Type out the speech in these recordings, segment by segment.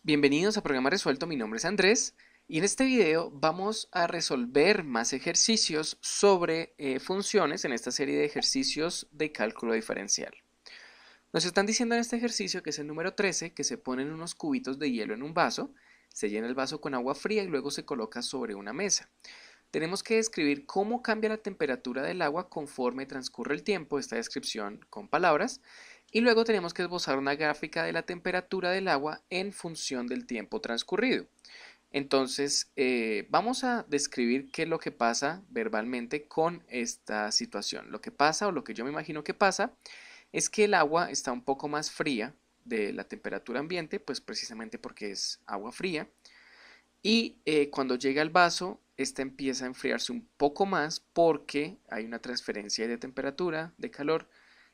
Bienvenidos a Programa Resuelto, mi nombre es Andrés y en este video vamos a resolver más ejercicios sobre funciones en esta serie de ejercicios de cálculo diferencial. Nos están diciendo en este ejercicio, que es el número 13, que se ponen unos cubitos de hielo en un vaso, se llena el vaso con agua fría y luego se coloca sobre una mesa. Tenemos que describir cómo cambia la temperatura del agua conforme transcurre el tiempo, esta descripción con palabras, y luego tenemos que esbozar una gráfica de la temperatura del agua en función del tiempo transcurrido. Entonces, vamos a describir qué es lo que pasa verbalmente con esta situación. Lo que pasa, o lo que yo me imagino que pasa, es que el agua está un poco más fría de la temperatura ambiente, pues precisamente porque es agua fría. Y cuando llega al vaso, esta empieza a enfriarse un poco más porque hay una transferencia de temperatura, de calor,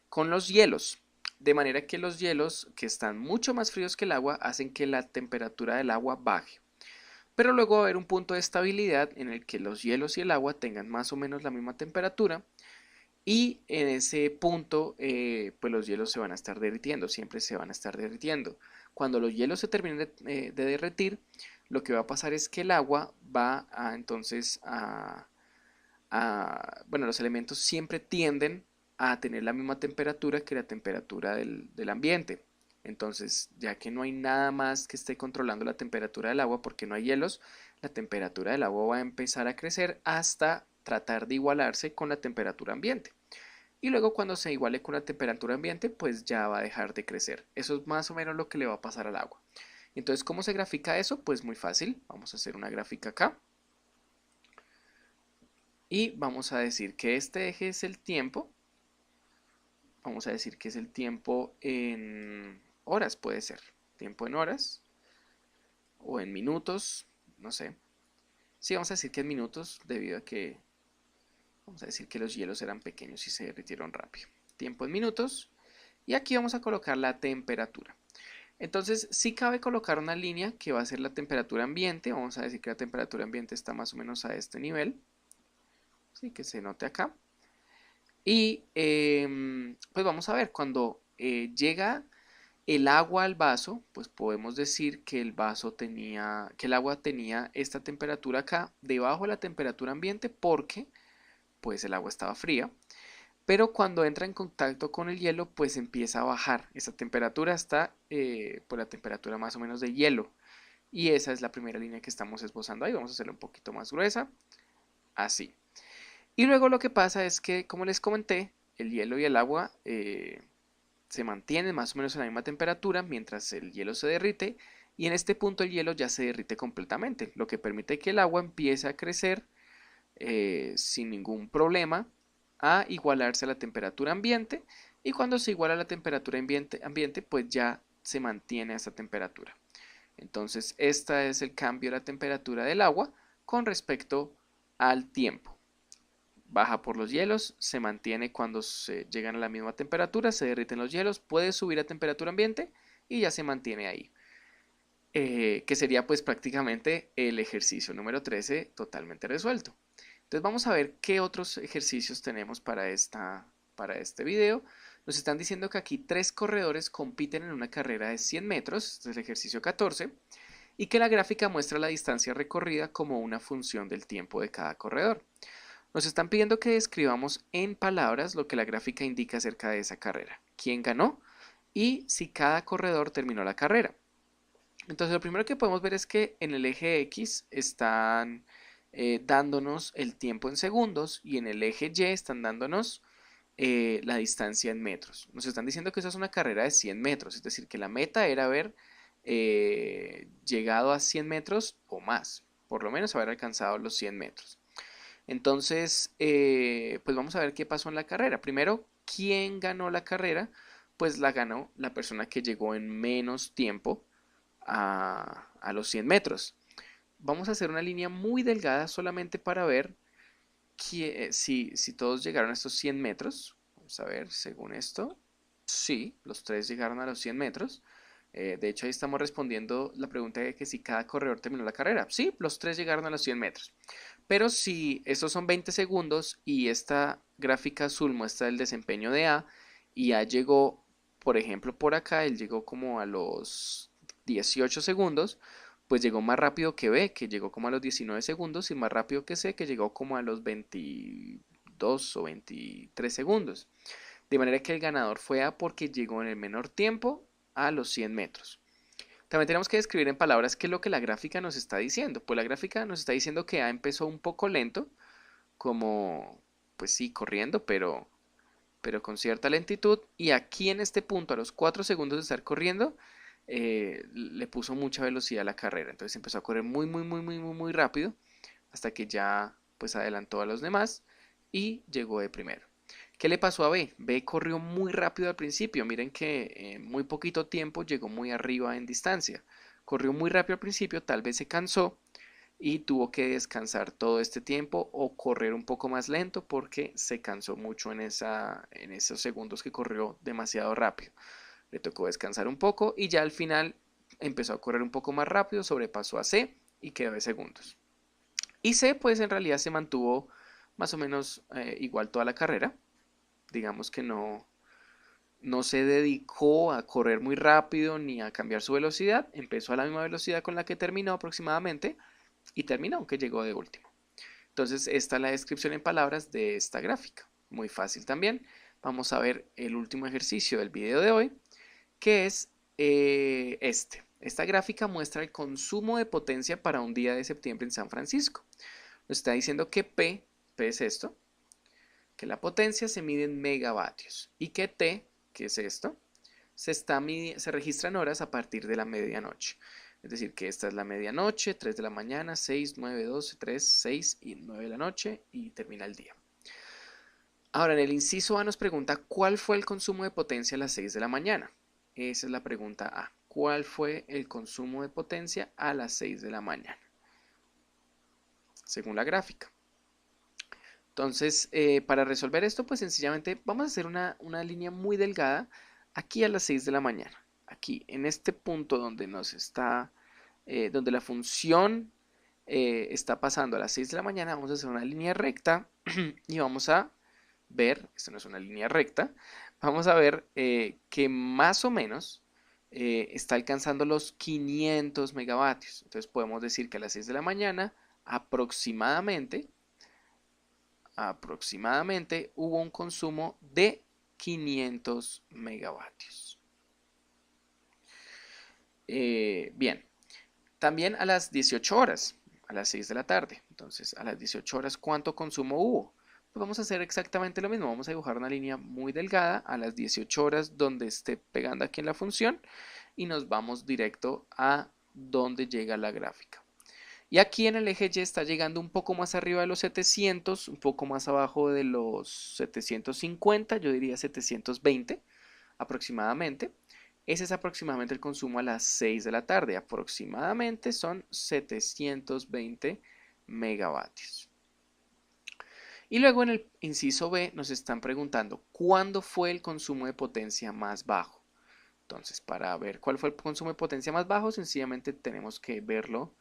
con los hielos. De manera que los hielos, que están mucho más fríos que el agua, hacen que la temperatura del agua baje. Pero luego va a haber un punto de estabilidad en el que los hielos y el agua tengan más o menos la misma temperatura. Y en ese punto, pues los hielos se van a estar derritiendo, siempre se van a estar derritiendo. Cuando los hielos se terminen de derretir, lo que va a pasar es que el agua va a entonces bueno, los elementos siempre tienden a tener la misma temperatura que la temperatura del ambiente. Entonces, ya que no hay nada más que esté controlando la temperatura del agua porque no hay hielos, la temperatura del agua va a empezar a crecer hasta tratar de igualarse con la temperatura ambiente. Y luego cuando se iguale con la temperatura ambiente, pues ya va a dejar de crecer. Eso es más o menos lo que le va a pasar al agua. Entonces, ¿cómo se grafica eso? Pues muy fácil. Vamos a hacer una gráfica acá. Y vamos a decir que este eje es el tiempo. Vamos a decir que es el tiempo en horas, puede ser. Tiempo en horas o en minutos, no sé. Sí, vamos a decir que en minutos debido a que, vamos a decir que los hielos eran pequeños y se derritieron rápido. Tiempo en minutos. Y aquí vamos a colocar la temperatura. Entonces, sí cabe colocar una línea que va a ser la temperatura ambiente. Vamos a decir que la temperatura ambiente está más o menos a este nivel. Así que se note acá. Y pues vamos a ver, cuando llega el agua al vaso, pues podemos decir que que el agua tenía esta temperatura acá, debajo de la temperatura ambiente, porque pues el agua estaba fría. Pero cuando entra en contacto con el hielo, pues empieza a bajar. Esa temperatura está por la temperatura más o menos de hielo. Y esa es la primera línea que estamos esbozando ahí. Vamos a hacerla un poquito más gruesa, así. Y luego lo que pasa es que, como les comenté, el hielo y el agua se mantienen más o menos en la misma temperatura mientras el hielo se derrite, y en este punto el hielo ya se derrite completamente, lo que permite que el agua empiece a crecer sin ningún problema, a igualarse a la temperatura ambiente, y cuando se iguala a la temperatura ambiente pues ya se mantiene a esa temperatura. Entonces este es el cambio de la temperatura del agua con respecto al tiempo. Baja por los hielos, se mantiene cuando se llegan a la misma temperatura, se derriten los hielos, puede subir a temperatura ambiente y ya se mantiene ahí. Que sería pues prácticamente el ejercicio número 13 totalmente resuelto. Entonces vamos a ver qué otros ejercicios tenemos para este video. Nos están diciendo que aquí 3 corredores compiten en una carrera de 100 metros, este es el ejercicio 14, y que la gráfica muestra la distancia recorrida como una función del tiempo de cada corredor. Nos están pidiendo que describamos en palabras lo que la gráfica indica acerca de esa carrera, quién ganó y si cada corredor terminó la carrera. Entonces lo primero que podemos ver es que en el eje X están dándonos el tiempo en segundos y en el eje Y están dándonos la distancia en metros. Nos están diciendo que esa es una carrera de 100 metros, es decir, que la meta era haber llegado a 100 metros o más, por lo menos haber alcanzado los 100 metros. Entonces, pues vamos a ver qué pasó en la carrera. Primero, ¿quién ganó la carrera? Pues la ganó la persona que llegó en menos tiempo a los 100 metros. Vamos a hacer una línea muy delgada solamente para ver si todos llegaron a estos 100 metros. Vamos a ver, según esto, sí, los 3 llegaron a los 100 metros. De hecho, ahí estamos respondiendo la pregunta de que si cada corredor terminó la carrera. Sí, los 3 llegaron a los 100 metros. Pero si estos son 20 segundos y esta gráfica azul muestra el desempeño de A y A llegó, por ejemplo, por acá, él llegó como a los 18 segundos, pues llegó más rápido que B, que llegó como a los 19 segundos, y más rápido que C, que llegó como a los 22 o 23 segundos. De manera que el ganador fue A porque llegó en el menor tiempo a los 100 metros. También tenemos que describir en palabras qué es lo que la gráfica nos está diciendo. Pues la gráfica nos está diciendo que A empezó un poco lento, como, pues sí, corriendo, pero con cierta lentitud. Y aquí en este punto, a los 4 segundos de estar corriendo, le puso mucha velocidad a la carrera. Entonces empezó a correr muy, muy, muy, muy, muy, muy rápido, hasta que ya pues adelantó a los demás y llegó de primero. ¿Qué le pasó a B? B corrió muy rápido al principio. Miren que en muy poquito tiempo llegó muy arriba en distancia. Corrió muy rápido al principio, tal vez se cansó y tuvo que descansar todo este tiempo o correr un poco más lento porque se cansó mucho en esos segundos que corrió demasiado rápido. Le tocó descansar un poco y ya al final empezó a correr un poco más rápido, sobrepasó a C y quedó de segundos. Y C pues en realidad se mantuvo más o menos igual toda la carrera. Digamos que no se dedicó a correr muy rápido ni a cambiar su velocidad. Empezó a la misma velocidad con la que terminó aproximadamente y terminó, aunque llegó de último. Entonces, esta es la descripción en palabras de esta gráfica. Muy fácil también. Vamos a ver el último ejercicio del video de hoy, que es este. Esta gráfica muestra el consumo de potencia para un día de septiembre en San Francisco. Nos está diciendo que P es esto, que la potencia se mide en megavatios y que T, que es esto, se registra en horas a partir de la medianoche. Es decir, que esta es la medianoche, 3 de la mañana, 6, 9, 12, 3, 6 y 9 de la noche y termina el día. Ahora, en el inciso A nos pregunta cuál fue el consumo de potencia a las 6 de la mañana. Esa es la pregunta A. ¿Cuál fue el consumo de potencia a las 6 de la mañana? Según la gráfica. Entonces, para resolver esto, pues sencillamente vamos a hacer una línea muy delgada aquí a las 6 de la mañana. Aquí, en este punto donde donde la función está pasando a las 6 de la mañana, vamos a hacer una línea recta y vamos a ver, esto no es una línea recta, vamos a ver que más o menos está alcanzando los 500 megavatios. Entonces podemos decir que a las 6 de la mañana aproximadamente hubo un consumo de 500 megavatios. Bien, también a las 18 horas, a las 6 de la tarde. Entonces, a las 18 horas, ¿cuánto consumo hubo? Pues vamos a hacer exactamente lo mismo. Vamos a dibujar una línea muy delgada a las 18 horas donde esté pegando aquí en la función y nos vamos directo a donde llega la gráfica. Y aquí en el eje Y está llegando un poco más arriba de los 700, un poco más abajo de los 750, yo diría 720 aproximadamente. Ese es aproximadamente el consumo a las 6 de la tarde. Aproximadamente son 720 megavatios. Y luego en el inciso B nos están preguntando ¿cuándo fue el consumo de potencia más bajo? Entonces, para ver cuál fue el consumo de potencia más bajo, sencillamente tenemos que verlo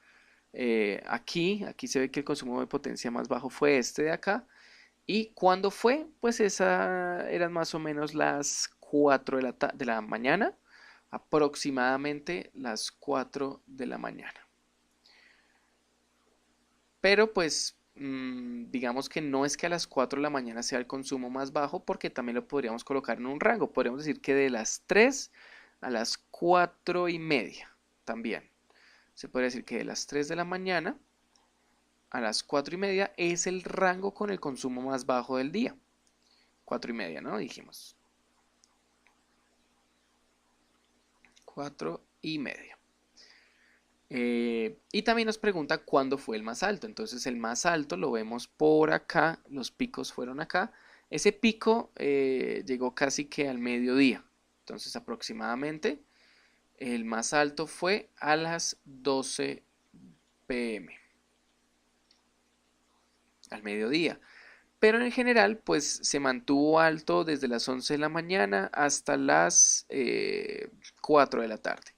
aquí se ve que el consumo de potencia más bajo fue este de acá. ¿Y cuándo fue? Pues esa eran más o menos las 4 de la mañana, aproximadamente las 4 de la mañana. Pero pues digamos que no es que a las 4 de la mañana sea el consumo más bajo, porque también lo podríamos colocar en un rango. Podríamos decir que de las 3 a las 4 y media también. Se podría decir que de las 3 de la mañana a las 4 y media es el rango con el consumo más bajo del día. 4 y media, ¿no? Dijimos. 4 y media. Y también nos pregunta cuándo fue el más alto. Entonces el más alto lo vemos por acá. Los picos fueron acá. Ese pico llegó casi que al mediodía. Entonces aproximadamente el más alto fue a las 12 p.m. al mediodía. Pero en general, pues se mantuvo alto desde las 11 de la mañana hasta las 4 de la tarde.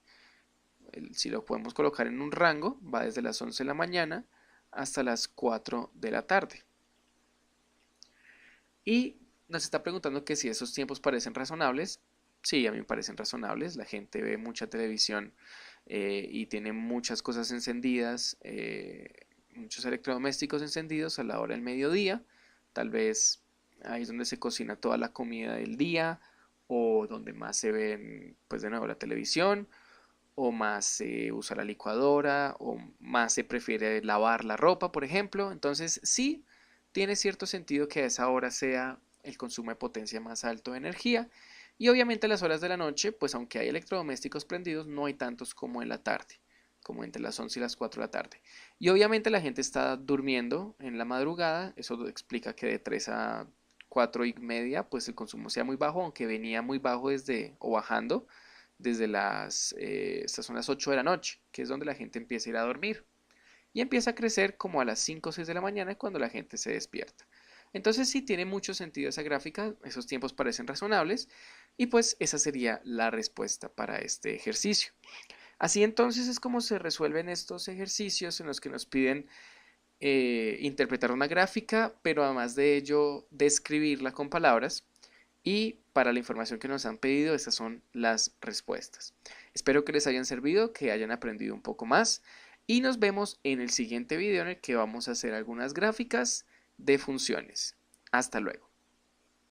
Si lo podemos colocar en un rango, va desde las 11 de la mañana hasta las 4 de la tarde. Y nos está preguntando que si esos tiempos parecen razonables. Sí, a mí me parecen razonables. La gente ve mucha televisión y tiene muchas cosas encendidas, muchos electrodomésticos encendidos a la hora del mediodía. Tal vez ahí es donde se cocina toda la comida del día o donde más se ven, pues de nuevo, la televisión o más se usa la licuadora o más se prefiere lavar la ropa, por ejemplo. Entonces sí, tiene cierto sentido que a esa hora sea el consumo de potencia más alto de energía. Y obviamente a las horas de la noche, pues aunque hay electrodomésticos prendidos, no hay tantos como en la tarde, como entre las 11 y las 4 de la tarde. Y obviamente la gente está durmiendo en la madrugada, eso explica que de 3 a 4 y media, pues el consumo sea muy bajo, aunque venía muy bajo desde, o bajando, desde estas son las 8 de la noche, que es donde la gente empieza a ir a dormir. Y empieza a crecer como a las 5 o 6 de la mañana cuando la gente se despierta. Entonces sí tiene mucho sentido esa gráfica, esos tiempos parecen razonables y pues esa sería la respuesta para este ejercicio. Así entonces es como se resuelven estos ejercicios en los que nos piden interpretar una gráfica, pero además de ello describirla con palabras. Y para la información que nos han pedido, estas son las respuestas. Espero que les hayan servido, que hayan aprendido un poco más y nos vemos en el siguiente video en el que vamos a hacer algunas gráficas de funciones. Hasta luego.